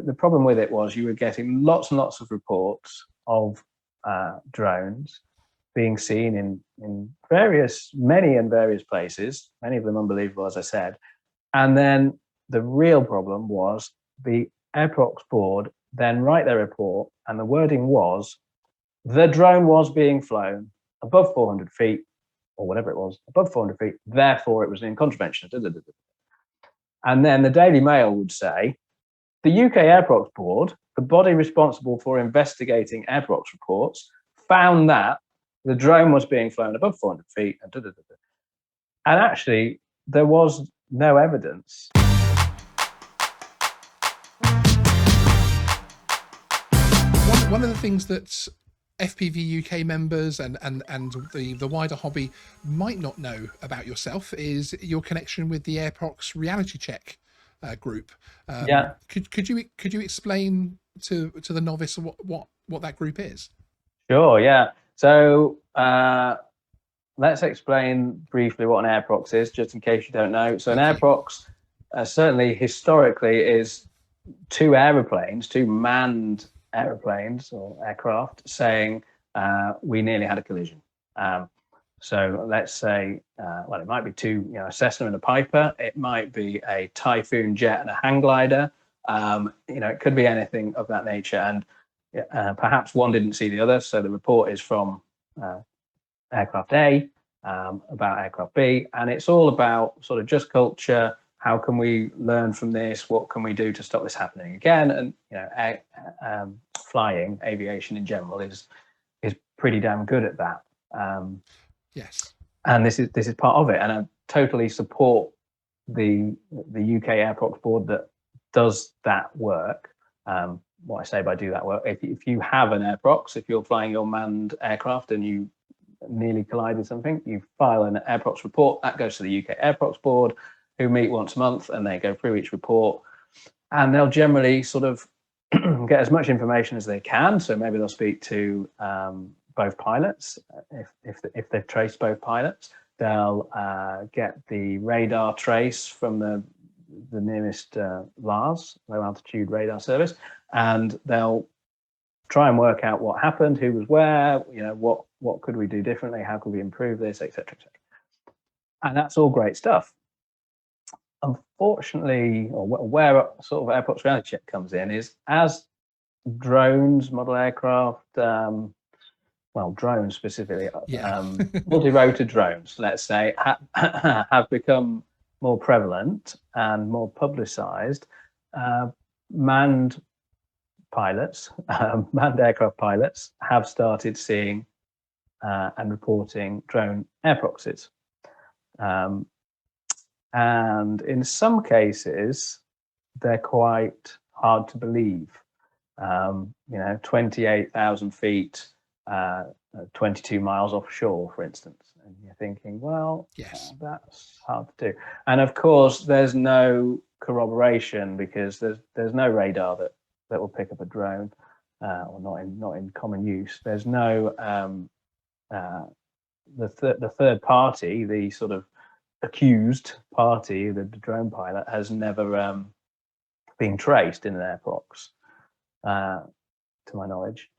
The problem with it was you were getting lots and lots of reports of drones being seen in various places, many of them unbelievable, as I said. And then the real problem was the Airprox board then write their report, and the wording was, the drone was being flown above 400 feet, or whatever it was, above 400 feet, therefore it was in contravention. And then the Daily Mail would say, the UK Airprox board, the body responsible for investigating Airprox reports, found that the drone was being flown above 400 feet. And actually, there was no evidence. One of the things that FPVUK members and the wider hobby might not know about yourself is your connection with the Airprox Reality Check group. Could you explain to the novice what that group is? Sure, yeah. So let's explain briefly what an Airprox is, just in case you don't know. So an Airprox, certainly historically, is two manned aeroplanes or aircraft saying we nearly had a collision. So let's say, well, it might be two, a Cessna and a Piper. It might be a Typhoon jet and a hang glider. It could be anything of that nature. And perhaps one didn't see the other. So the report is from aircraft A about aircraft B, and it's all about sort of just culture. How can we learn from this? What can we do to stop this happening again? And flying, aviation in general, is pretty damn good at that. Yes. And this is part of it. And I totally support the UK Airprox board that does that work. What I say by do that work, if you have an Airprox, if you're flying your manned aircraft and you nearly collide with something, you file an Airprox report. That goes to the UK Airprox board, who meet once a month, and they go through each report, and they'll generally sort of get as much information as they can. So maybe they'll speak to both pilots if they've traced both pilots. They'll get the radar trace from the nearest LARS, low altitude radar service, and they'll try and work out what happened, who was where, what could we do differently, how could we improve this, etc., etc. And that's all great stuff. Unfortunately, or where sort of Airprox Reality Check comes in is as drones, model aircraft, drones specifically, multi-rotor drones, let's say, have become more prevalent and more publicized. Manned aircraft pilots have started seeing and reporting drone Airproxes. And in some cases, they're quite hard to believe. 28,000 feet, 22 miles offshore, for instance. And you're thinking, well, yes, that's hard to do. And of course, there's no corroboration because there's no radar that will pick up a drone, or not in common use. There's no the third party, the sort of accused party, the drone pilot, has never been traced in an Airprox, to my knowledge.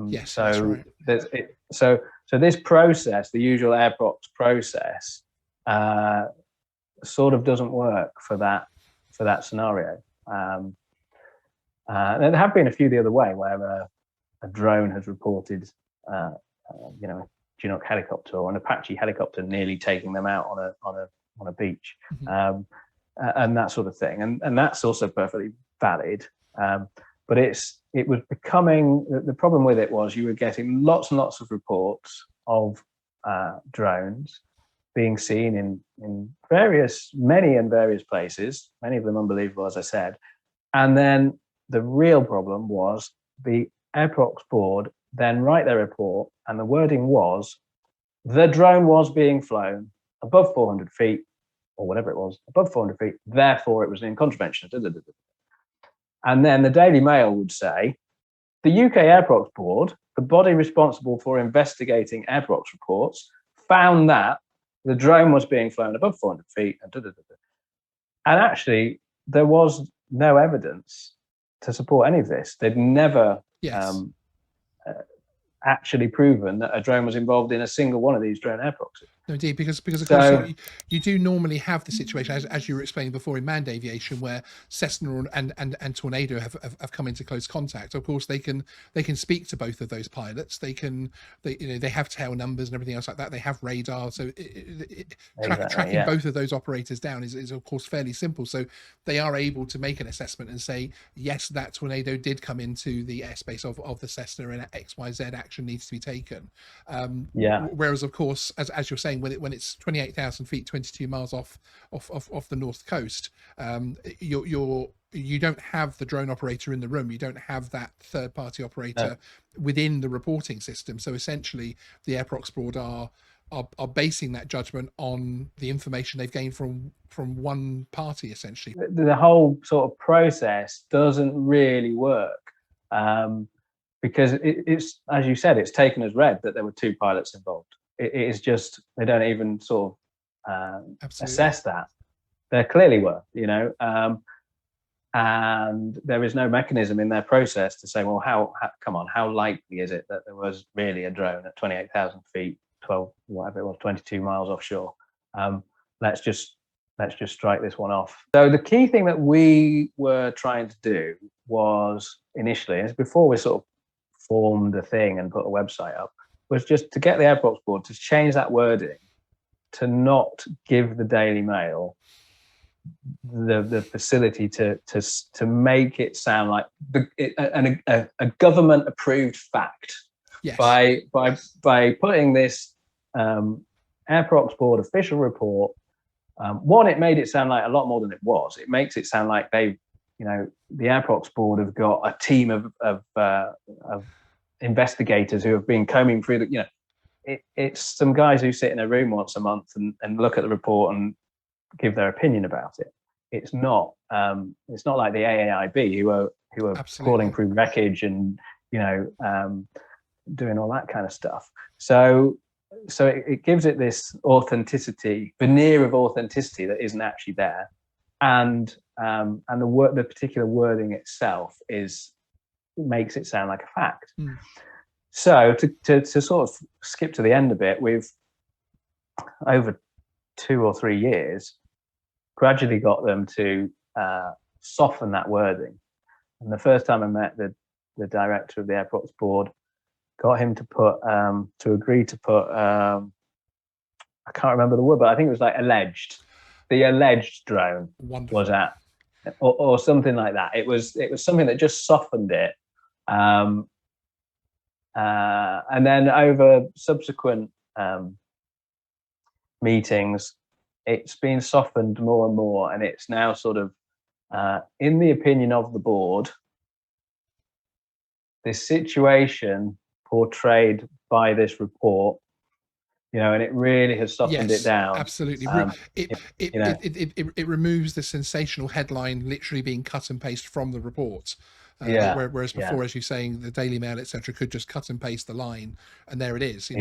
Yes, so that's right. So this process, the usual Airprox process, sort of doesn't work for that scenario. There have been a few the other way where a drone has reported, Chinook helicopter or an Apache helicopter nearly taking them out on a beach, and that sort of thing, and that's also perfectly valid. But it was becoming, the problem with it was you were getting lots and lots of reports of drones being seen in various places, many of them unbelievable, as I said. And then the real problem was the Airprox board then write their report, and the wording was, the drone was being flown above 400 feet, or whatever it was, above 400 feet, therefore it was in contravention. And then the Daily Mail would say, the UK Airprox board, the body responsible for investigating Airprox reports, found that the drone was being flown above 400 feet. And actually, there was no evidence to support any of this. They'd never actually proven that a drone was involved in a single one of these drone airproxes. No, indeed, because of course you do normally have the situation, as you were explaining before, in manned aviation, where Cessna and Tornado have come into close contact. Of course, they can speak to both of those pilots. They have tail numbers and everything else like that. They have radar, so tracking both of those operators down is of course fairly simple. So they are able to make an assessment and say, yes, that Tornado did come into the airspace of the Cessna, and XYZ action needs to be taken. Whereas, of course, as you're saying, when it's 28,000 feet, 22 miles off the north coast, you don't have the drone operator in the room. You don't have that third party operator within the reporting system. So essentially, the Airprox board are basing that judgment on the information they've gained from one party, essentially. The whole sort of process doesn't really work, because it's, as you said, it's taken as read that there were two pilots involved. It is just, they don't even sort of assess that. There clearly were, and there is no mechanism in their process to say, well, come on, how likely is it that there was really a drone at 28,000 feet, 12, whatever it was, 22 miles offshore? Let's just strike this one off. So the key thing that we were trying to do was initially, is before we sort of formed a thing and put a website up, was just to get the Airprox board to change that wording to not give the Daily Mail the facility to make it sound like a government approved fact. Yes. By putting this Airprox board official report, one, it made it sound like a lot more than it was. It makes it sound like the Airprox board have got a team of investigators who have been combing through it's some guys who sit in a room once a month and look at the report and give their opinion about it. It's not like the AAIB who are calling through wreckage and doing all that kind of stuff. So it gives it this veneer of authenticity that isn't actually there, and the particular wording itself makes it sound like a fact. So to sort of skip to the end a bit, we've over 2 or 3 years gradually got them to soften that wording. And the first time I met the director of the Airprox board, got him to agree to put I can't remember the word, but I think it was like alleged. The alleged drone was at, or something like that. It was something that just softened it. And then over subsequent meetings, it's been softened more and more, and it's now sort of, in the opinion of the board, this situation portrayed by this report, and it really has softened it down. Absolutely. It removes the sensational headline literally being cut and paste from the report. Whereas before, as you're saying, the Daily Mail, etc., could just cut and paste the line, and there it is.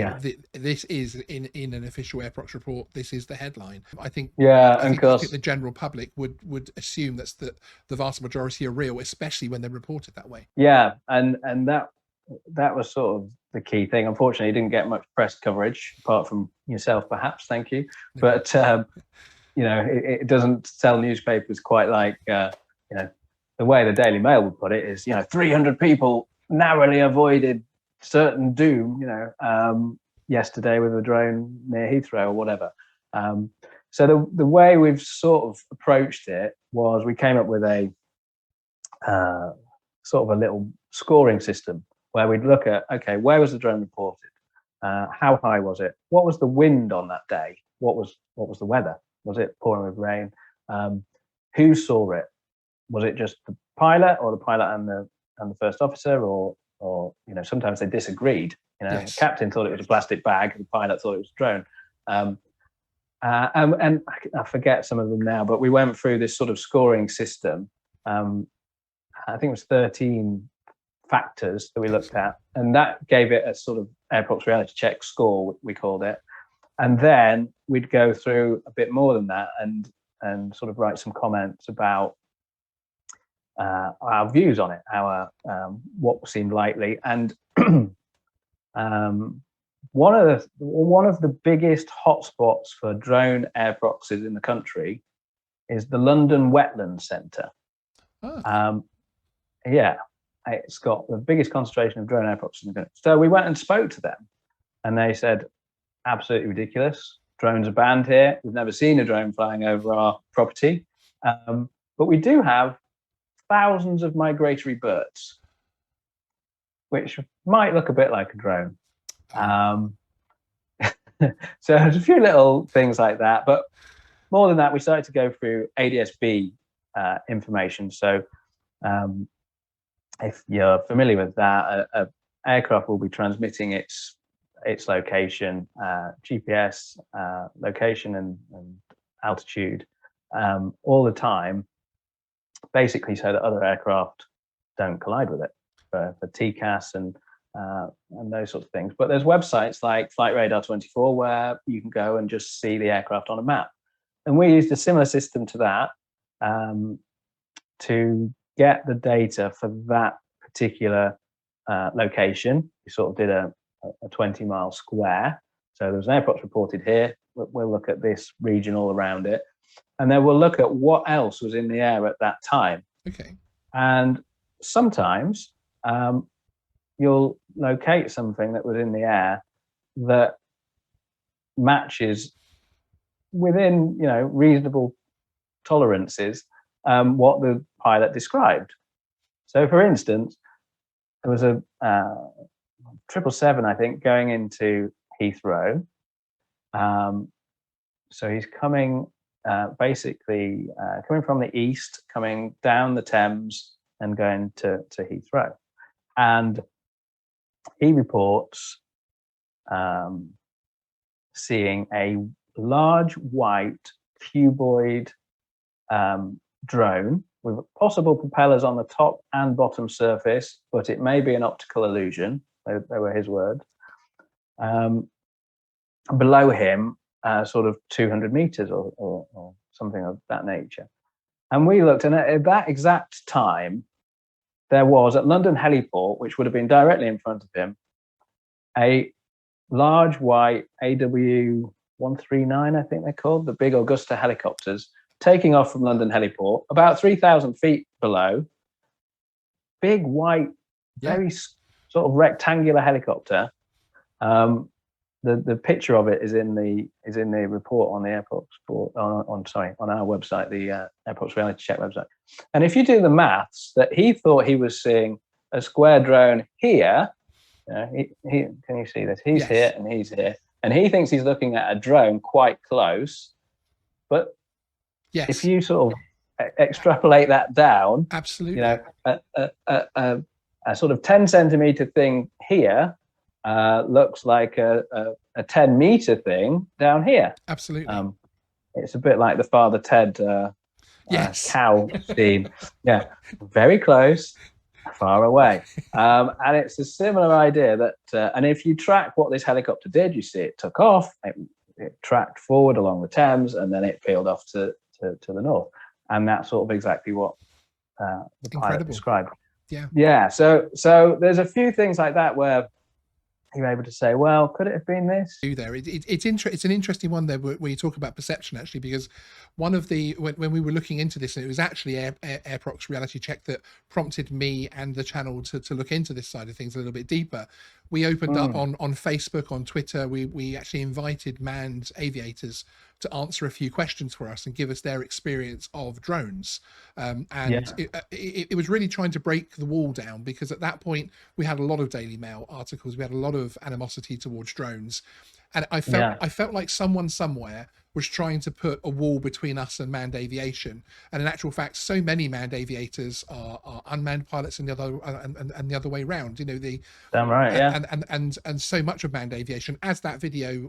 This is in an official Airprox report. This is the headline. I think the general public would assume that's the vast majority are real, especially when they're reported that way. Yeah, and that was sort of the key thing. Unfortunately, it didn't get much press coverage, apart from yourself, perhaps. Thank you, but it doesn't sell newspapers quite like the way the Daily Mail would put it is, 300 people narrowly avoided certain doom, yesterday with a drone near Heathrow or whatever. So the way we've sort of approached it was we came up with a sort of a little scoring system where we'd look at, okay, where was the drone reported? How high was it? What was the wind on that day? What was the weather? Was it pouring with rain? Who saw it? Was it just the pilot, or the pilot and the first officer, or sometimes they disagreed. The captain thought it was a plastic bag, the pilot thought it was a drone. And I forget some of them now, but we went through this sort of scoring system. I think it was 13 factors that we looked at, and that gave it a sort of Airprox Reality Check score, we called it. And then we'd go through a bit more than that and sort of write some comments about our views on it, our what seemed likely, and one of the biggest hotspots for drone airproxes in the country is the London Wetland Centre. Oh. Yeah, it's got the biggest concentration of drone airproxes in the country. So we went and spoke to them, and they said, absolutely ridiculous. Drones are banned here. We've never seen a drone flying over our property, but we do have thousands of migratory birds, which might look a bit like a drone. So there's a few little things like that, but more than that, we started to go through ADS-B information. So if you're familiar with that, an aircraft will be transmitting its location, GPS location and altitude all the time, basically so that other aircraft don't collide with it for TCAS and those sorts of things. But there's websites like Flight Radar 24 where you can go and just see the aircraft on a map. And we used a similar system to that to get the data for that particular location. We sort of did a 20-mile square. So there's an airprox reported here. We'll look at this region all around it. And then we'll look at what else was in the air at that time. Okay. And sometimes you'll locate something that was in the air that matches within, reasonable tolerances what the pilot described. So, for instance, there was a 777, I think, going into Heathrow. So he's coming, basically coming from the east, coming down the Thames and going to Heathrow. And he reports seeing a large white cuboid drone with possible propellers on the top and bottom surface, but it may be an optical illusion. They were his words. Below him, sort of 200 meters or something of that nature. And we looked, and at that exact time, there was at London Heliport, which would have been directly in front of him, a large white AW139, I think they're called, the big Augusta helicopters, taking off from London Heliport, about 3,000 feet below. Big white, very sort of rectangular helicopter. The picture of it is in the report on the Airprox on our website, the Airprox Reality Check website. And if you do the maths, that he thought he was seeing a square drone here. Can you see this? He's here and he's here, and he thinks he's looking at a drone quite close. But if you sort of extrapolate that down, absolutely, a sort of 10 centimeter thing here looks like a 10-meter thing down here. Absolutely. It's a bit like the Father Ted cow scene. Yeah, very close, far away. And it's a similar idea that, and if you track what this helicopter did, you see it took off, it tracked forward along the Thames, and then it peeled off to the north. And that's sort of exactly what the pilot described. Yeah. So there's a few things like that where you're able to say, well, could it have been this? It's an interesting one there where you talk about perception, actually, because one of the when we were looking into this, and it was actually Airprox Reality Check that prompted me and the channel to look into this side of things a little bit deeper. We opened up on Facebook, on Twitter. We actually invited manned aviators to answer a few questions for us and give us their experience of drones. It was really trying to break the wall down, because at that point we had a lot of Daily Mail articles, we had a lot of animosity towards drones, and I felt like someone somewhere was trying to put a wall between us and manned aviation. And in actual fact, so many manned aviators are unmanned pilots, and the other way around. Damn right, and so much of manned aviation, as that video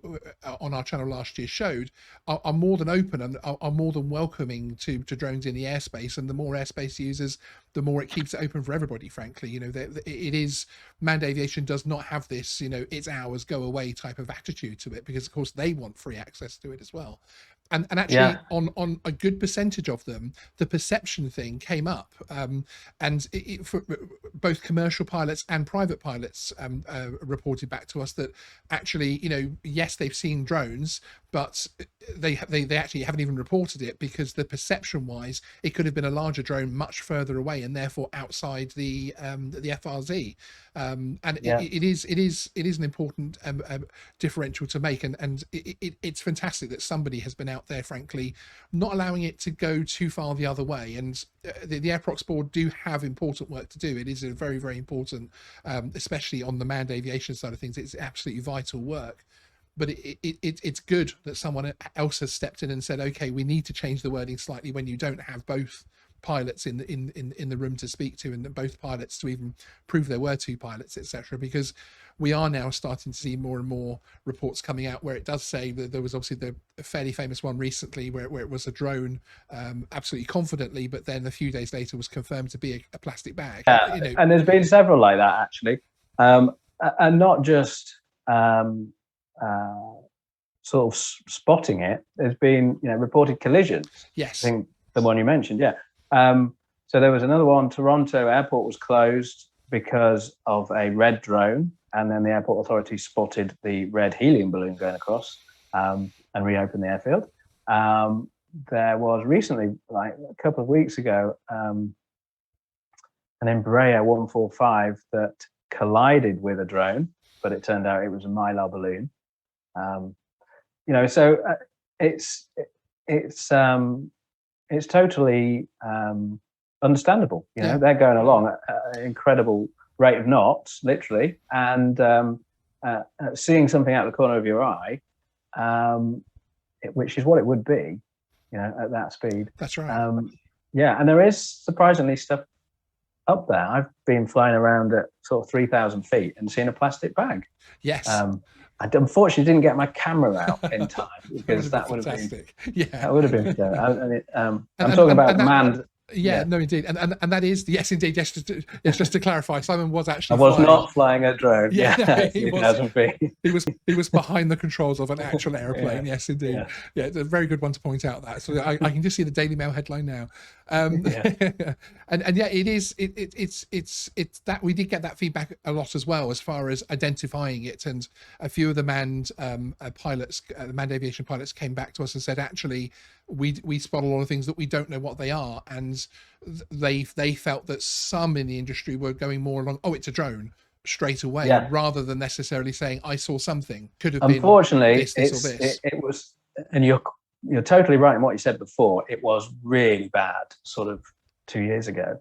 on our channel last year showed, are more than open and are more than welcoming to drones in the airspace. And the more airspace users, the more it keeps it open for everybody. Frankly, it is, manned aviation does not have this, it's ours, go away type of attitude to it, because of course they want free access to it as well. And actually, on a good percentage of them, the perception thing came up, and for both commercial pilots and private pilots reported back to us that actually, yes, they've seen drones, but they actually haven't even reported it because the perception wise, it could have been a larger drone much further away and therefore outside the FRZ. And it is an important differential to make, and it's fantastic that somebody has been out there, frankly, not allowing it to go too far the other way. And the Airprox board do have important work to do. It is a very, very important, especially on the manned aviation side of things. It's absolutely vital work. But it's good that someone else has stepped in and said, okay, we need to change the wording slightly when you don't have both pilots in the room to speak to, and both pilots to even prove there were two pilots, etc. Because we are now starting to see more and more reports coming out where it does say that there was obviously the fairly famous one recently where it was a drone, absolutely confidently, but then a few days later was confirmed to be a plastic bag. And there's been several like that actually, and not just sort of spotting it. There's been reported collisions. Yes, I think the one you mentioned. So there was another one. Toronto airport was closed because of a red drone, and then the airport authority spotted the red helium balloon going across and reopened the airfield. There was recently, like a couple of weeks ago, an Embraer 145 that collided with a drone, but it turned out it was a Mylar balloon. So it's totally understandable. They're going along at an incredible rate of knots, literally, and seeing something out the corner of your eye, which is what it would be, at that speed. That's right. And there is surprisingly stuff up there. I've been flying around at sort of 3,000 feet and seen a plastic bag. Yes. I unfortunately didn't get my camera out in time because that would have been that would have been. I'm talking about manned. No, indeed, and that is, yes, indeed, yes. Just to clarify, Simon was actually. I was not flying a drone. No, he was behind the controls of an actual airplane. Yes, indeed. Yeah, it's a very good one to point out that. So I can just see the Daily Mail headline now. And it is. It's that we did get that feedback a lot as well, as far as identifying it, and a few of the manned pilots, the manned aviation pilots, came back to us and said, actually, we spot a lot of things that we don't know what they are, and they felt that some in the industry were going more along, oh, it's a drone, straight away, rather than necessarily saying, I saw something. Could have been unfortunately this or this. It was, and you're totally right in what you said before. It was really bad sort of 2 years ago,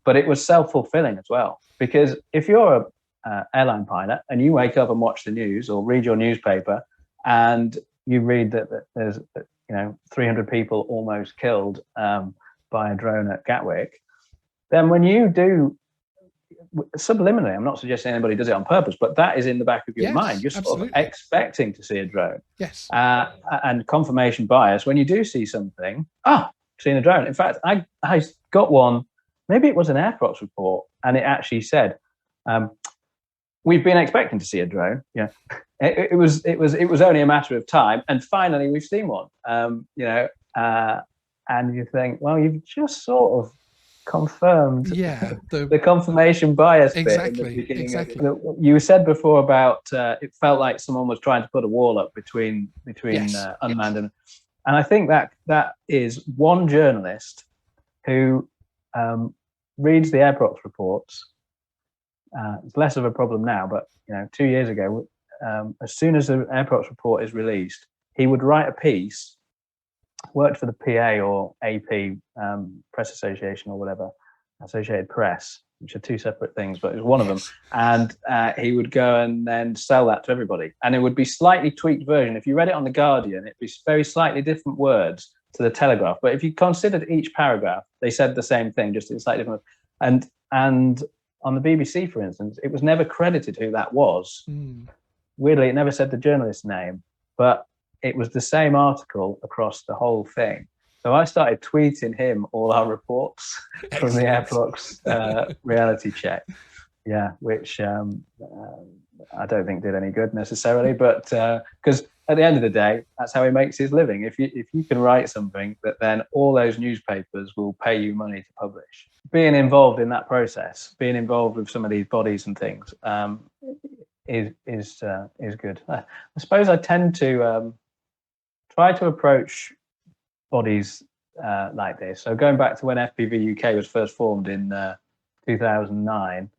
but it was self-fulfilling as well, because if you're a airline pilot and you wake up and watch the news or read your newspaper and you read that there's 300 people almost killed by a drone at Gatwick, then when you do subliminally, I'm not suggesting anybody does it on purpose, but that is in the back of your mind. You're sort of expecting to see a drone. Yes. And confirmation bias, when you do see something, seen a drone. In fact, I got one, maybe it was an Airprox report, and it actually said, we've been expecting to see a drone. It was only a matter of time, and finally we've seen one. And you think, well, you've just sort of confirmed the confirmation bias bit in the beginning. Exactly. You said before about it felt like someone was trying to put a wall up between unmanned and I think that is one journalist who reads the Airprox reports. It's less of a problem now, but 2 years ago, as soon as the Airprox report is released, he would write a piece, worked for the PA or AP, Press Association or whatever, Associated Press, which are two separate things, but it was one of them. And he would go and then sell that to everybody. And it would be slightly tweaked version. If you read it on The Guardian, it'd be very slightly different words to the Telegraph. But if you considered each paragraph, they said the same thing, just in slightly different words. And on the BBC, for instance, it was never credited who that was. Weirdly, it never said the journalist's name, but it was the same article across the whole thing. So I started tweeting him all our reports from the Airprox Reality Check, which I don't think did any good necessarily, but because at the end of the day, that's how he makes his living. If you can write something that then all those newspapers will pay you money to publish, being involved in that process, being involved with some of these bodies and things, is good. I suppose I tend to try to approach bodies like this. So going back to when FPV UK was first formed in 2009,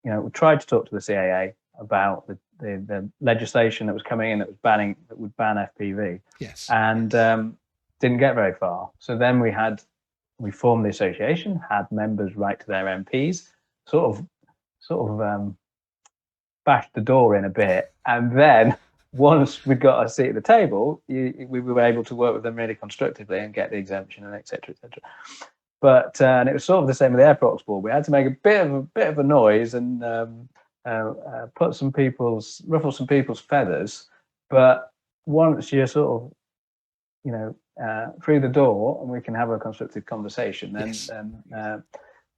we tried to talk to the CAA about the legislation that was coming in that would ban FPV. Yes. And didn't get very far. So then we formed the association, had members write to their MPs, sort of bashed the door in a bit, and then once we got a seat at the table, we were able to work with them really constructively and get the exemption and et cetera, et cetera. But and it was sort of the same with the Airprox board. We had to make a bit of a noise and ruffle some people's feathers. But once you're sort of through the door and we can have a constructive conversation, then Yes.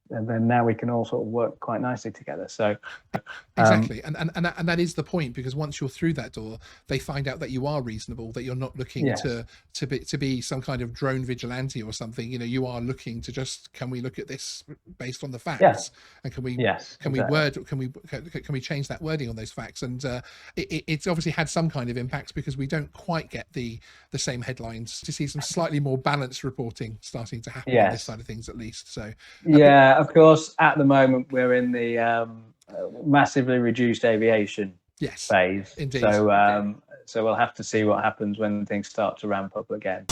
and then now we can all sort of work quite nicely together. So exactly, and that is the point, because once you're through that door, they find out that you are reasonable, that you're not looking to be some kind of drone vigilante or something. You are looking to just, can we look at this based on the facts, and can we change that wording on those facts? And it's obviously had some kind of impact, because we don't quite get the same headlines, to see some slightly more balanced reporting starting to happen on this side of things, at least. So of course, at the moment we're in the massively reduced aviation phase. Indeed. So we'll have to see what happens when things start to ramp up again.